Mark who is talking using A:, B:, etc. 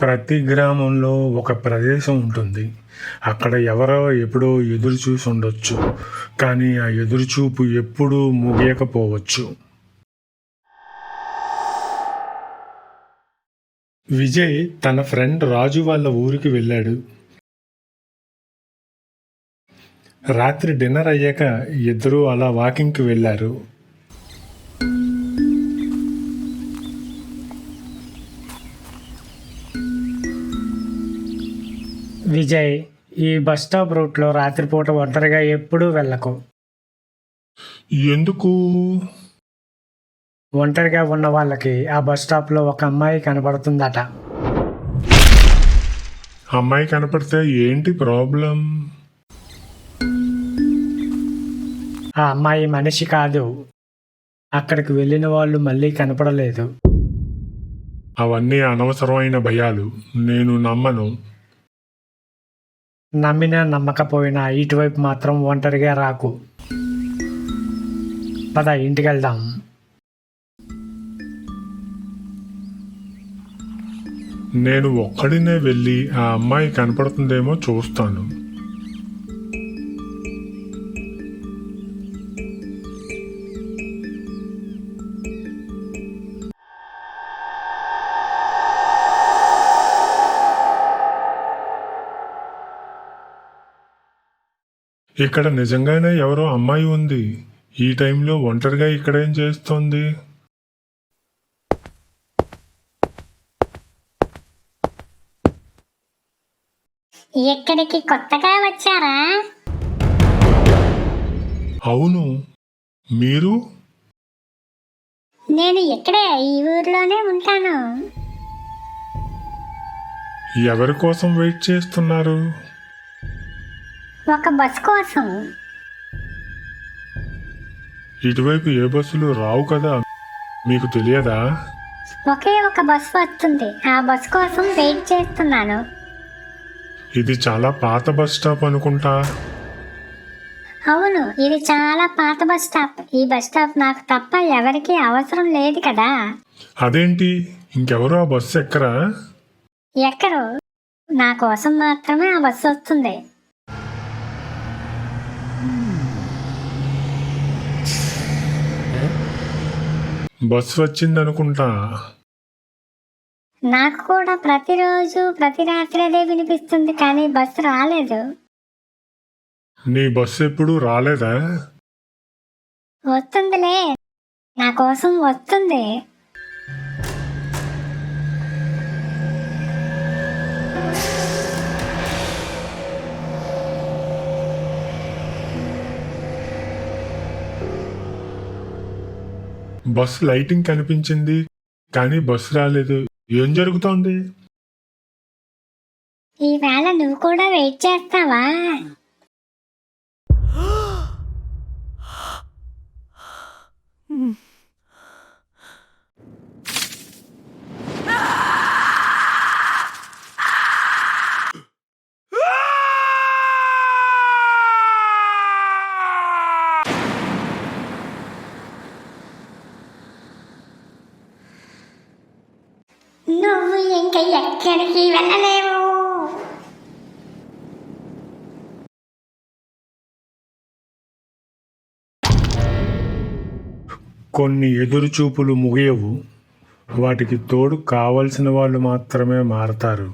A: ప్రతి గ్రామంలో ఒక ప్రదేశం ఉంటుంది. అక్కడ ఎవరో ఎప్పుడో ఎదురు చూసి ఉండొచ్చు. కానీ ఆ ఎదురుచూపు ఎప్పుడూ ముగియకపోవచ్చు. విజయ్ తన ఫ్రెండ్ రాజు వాళ్ళ ఊరికి వెళ్ళాడు. రాత్రి డిన్నర్ అయ్యాక ఇద్దరూ అలా వాకింగ్కి వెళ్ళారు.
B: విజయ్, ఈ బస్ స్టాప్ రూట్లో రాత్రిపూట ఒంటరిగా ఎప్పుడూ వెళ్ళకు.
A: ఎందుకు?
B: ఒంటరిగా ఉన్న వాళ్ళకి ఆ బస్ స్టాప్లో ఒక అమ్మాయి కనబడుతుందట.
A: అమ్మాయి కనపడితే ఏంటి ప్రాబ్లం?
B: ఆ అమ్మాయి మనిషి కాదు. అక్కడికి వెళ్ళిన వాళ్ళు మళ్ళీ కనపడలేదు.
A: అవన్నీ అనవసరమైన భయాలు. నేను నమ్మను.
B: నమ్మినా నమ్మకపోయినా ఇటువైపు మాత్రం ఒంటరిగా రాకు. పద, ఇంటికి వెళ్దాం.
A: నేను ఒక్కడినే వెళ్ళి ఆ అమ్మాయి కనపడుతుందేమో చూస్తాను. ఇక్కడ నిజంగానే ఎవరో అమ్మాయి ఉంది. ఈ టైంలో ఒంటరిగా ఇక్కడేం చేస్తోంది?
C: ఇక్కడికి కొత్తగా వచ్చారా?
A: అవును, మీరు?
C: నేను ఇక్కడే ఈ ఊర్లోనే ఉంటాను.
A: ఎవరి కోసం వెయిట్ చేస్తున్నారు?
C: ఒక బస్ కోసం.
A: ఇటువైపు ఏ బస్సులు రావు కదా, మీకు తెలియదా?
C: ఒకే ఒక బస్ వస్తుంది. ఆ బస్ కోసం వెయిట్ చేస్తున్నాను.
A: ఇది చాలా పాత బస్ స్టాప్ అనుకుంటా.
C: అవును, ఇది చాలా పాత బస్ స్టాప్. ఈ బస్ స్టాప్ నాకు తప్ప ఎవరికీ అవసరం లేదు కదా.
A: అదేంటి, ఇంకెవరు ఆ బస్సు ఎక్కరా?
C: ఎక్కరు, నా కోసం మాత్రమే ఆ బస్సు వస్తుంది.
A: బస్సు వచ్చిందనుకుంటా.
C: నాకు కూడా ప్రతిరోజు ప్రతి రాత్రి అదే వినిపిస్తుంది, కానీ బస్సు రాలేదు.
A: నీ బస్సు ఎప్పుడు రాలేదా?
C: వస్తుందిలే, నా కోసం వస్తుంది.
A: బస్సు లైటింగ్ కనిపించింది, కానీ బస్సు రాలేదు. ఏం జరుగుతోంది?
C: ఈవేళ నువ్వు కూడా వెయిట్ చేస్తావా? నువ్వు ఇంక ఎక్కడికి వెళ్ళలేవు.
A: కొన్ని ఎదురుచూపులు ముగియవు. వాటికి తోడు కావలసిన వాళ్ళు మాత్రమే మారతారు.